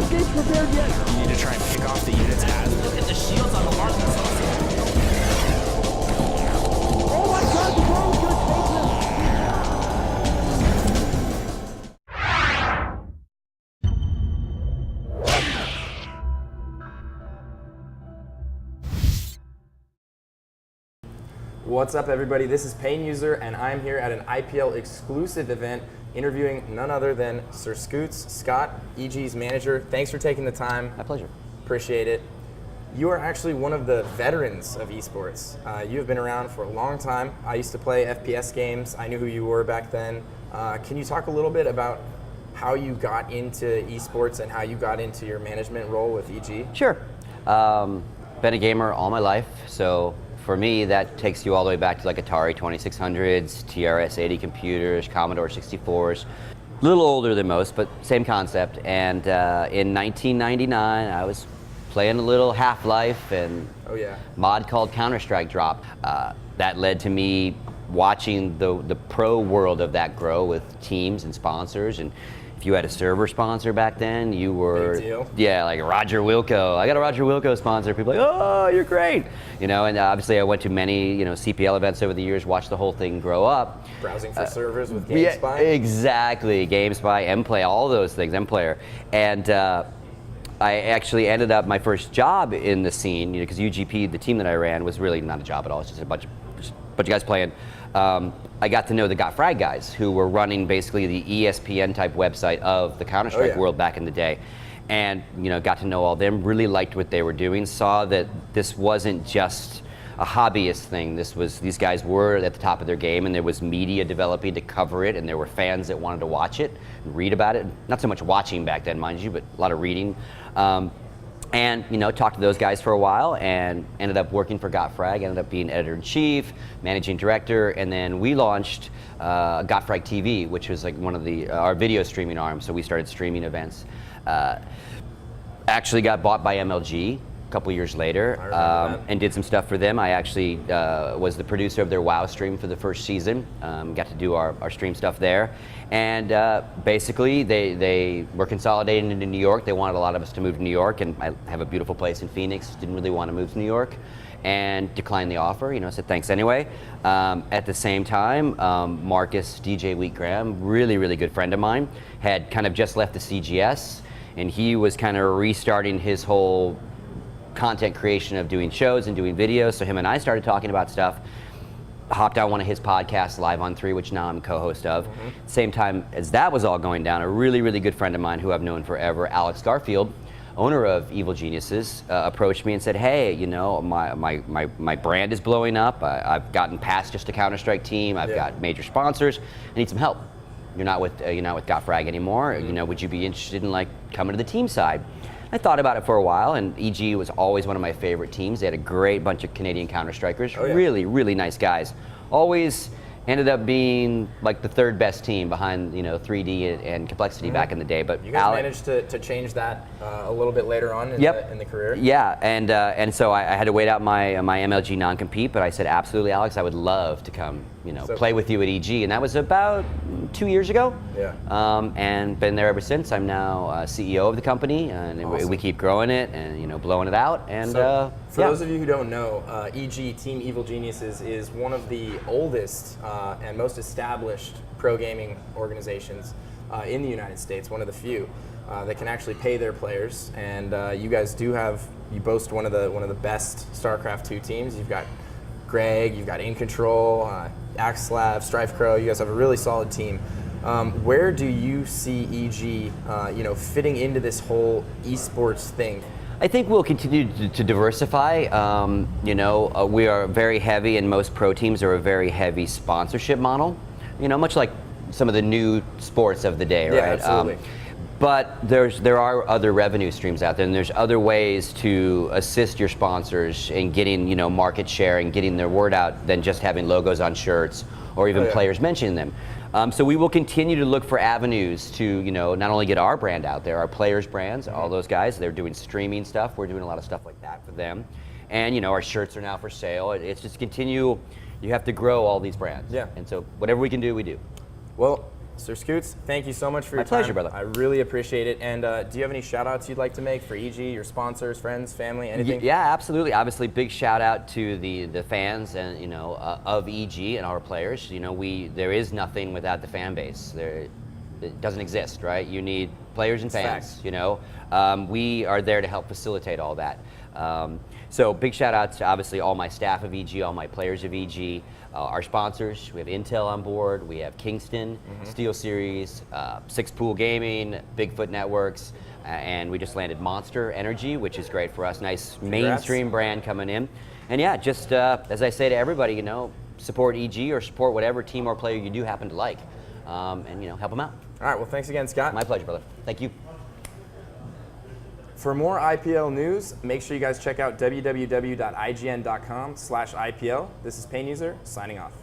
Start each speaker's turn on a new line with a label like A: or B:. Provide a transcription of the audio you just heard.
A: gates prepared yet.
B: You need to try and pick off the units as.
C: Look at the shields on the launching cells.
A: Oh my God, the drone's gonna take
D: What's up, everybody? This is Pain User, and I'm here at an IPL exclusive event interviewing none other than SirScoots, Scott, EG's manager. Thanks for taking the time.
E: My pleasure.
D: Appreciate it. You are actually one of the veterans of esports. You have been around for a long time. I used to play FPS games. I knew who you were back then. Can you talk a little bit about how you got into esports and how you got into your management role with EG?
E: Sure. Been a gamer all my life, so for me that takes you all the way back to like Atari 2600s, TRS-80 computers, Commodore 64s. A little older than most, but same concept. And in 1999, I was playing a little Half-Life, and mod called Counter-Strike dropped. That led to me watching the pro world of that grow with teams and sponsors. And if you had a server sponsor back then, you were,
D: big deal.
E: Yeah, like Roger Wilco. I got a Roger Wilco sponsor. People are like, oh, you're great. You know, and obviously I went to many, CPL events over the years, watched the whole thing grow up.
D: Browsing for servers with GameSpy?
E: Yeah, exactly, GameSpy, MPlay, all those things, MPlayer. And I actually ended up, my first job in the scene, because UGP, the team that I ran, was really not a job at all. It's just a bunch of guys playing. I got to know the Got Frag guys, who were running basically the ESPN type website of the Counter-Strike world back in the day. And got to know all them, really liked what they were doing, saw that this wasn't just a hobbyist thing. These guys were at the top of their game, and there was media developing to cover it, and there were fans that wanted to watch it and read about it. Not so much watching back then, mind you, but a lot of reading. And talked to those guys for a while, and ended up working for Got Frag, ended up being editor-in-chief, managing director, and then we launched Got Frag TV, which was like one of our video streaming arms. So we started streaming events. Actually got bought by MLG a couple years later, and did some stuff for them. I actually was the producer of their WoW stream for the first season. Got to do our stream stuff there. And basically, they were consolidating into New York. They wanted a lot of us to move to New York, and I have a beautiful place in Phoenix. Didn't really want to move to New York, and declined the offer. Said thanks anyway. At the same time, Marcus, DJ Wheatgraham, really, really good friend of mine, had kind of just left the CGS, and he was kind of restarting his whole content creation of doing shows and doing videos. So him and I started talking about stuff. Hopped on one of his podcasts, Live on 3, which now I'm co-host of. Same time as that was all going down, a really, really good friend of mine who I've known forever, Alex Garfield, owner of Evil Geniuses, approached me and said, hey, my brand is blowing up. I've gotten past just a Counter-Strike team. I've got major sponsors. I need some help. You're not with Got Frag anymore. Would you be interested in coming to the team side? I thought about it for a while, and EG was always one of my favorite teams. They had a great bunch of Canadian Counter-Strikers, really, really nice guys. Always ended up being like the third best team behind 3D and Complexity back in the day. But
D: you guys managed to change that a little bit later on in the career.
E: Yeah, and so I had to wait out my MLG non-compete, but I said absolutely, Alex, I would love to come play with you at EG, and that was about 2 years ago. And been there ever since. I'm now CEO of the company, and we keep growing it and blowing it out. And
D: for those of you who don't know, EG, Team Evil Geniuses, is one of the oldest and most established pro gaming organizations in the United States. One of the few that can actually pay their players. And you guys you boast one of the best StarCraft 2 teams. You've got Greg, you've got In Control, Axelav, Strife Crow. You guys have a really solid team. Where do you see EG, fitting into this whole esports thing?
E: I think we'll continue to diversify. We are very heavy, and most pro teams are a very heavy sponsorship model. Much like some of the new sports of the day, right?
D: Yeah, absolutely.
E: But there are other revenue streams out there, and there's other ways to assist your sponsors in getting market share and getting their word out than just having logos on shirts or even players mentioning them. So we will continue to look for avenues to not only get our brand out there, our players' brands, all those guys. They're doing streaming stuff. We're doing a lot of stuff like that for them, and our shirts are now for sale. It's just continue. You have to grow all these brands.
D: Yeah.
E: And so whatever we can do, we do.
D: Well, SirScoots, thank you so much for your
E: My
D: time.
E: pleasure, brother.
D: I really appreciate it. And do you have any shout outs you'd like to make for EG, your sponsors, friends, family, anything?
E: Yeah, absolutely. Obviously, big shout out to the fans and of EG and our players. There is nothing without the fan base. It doesn't exist, right? You need players and fans. We are there to help facilitate all that. So big shout out to obviously all my staff of EG, all my players of EG, our sponsors. We have Intel on board, we have Kingston, Steel Series, Six Pool Gaming, Bigfoot Networks, and we just landed Monster Energy, which is great for us. Nice mainstream brand coming in. And yeah, just as I say to everybody, support EG or support whatever team or player you do happen to like, and help them out.
D: All right, well, thanks again, Scott.
E: My pleasure, brother. Thank you.
D: For more IPL news, make sure you guys check out www.ign.com/IPL. This is Pain User, signing off.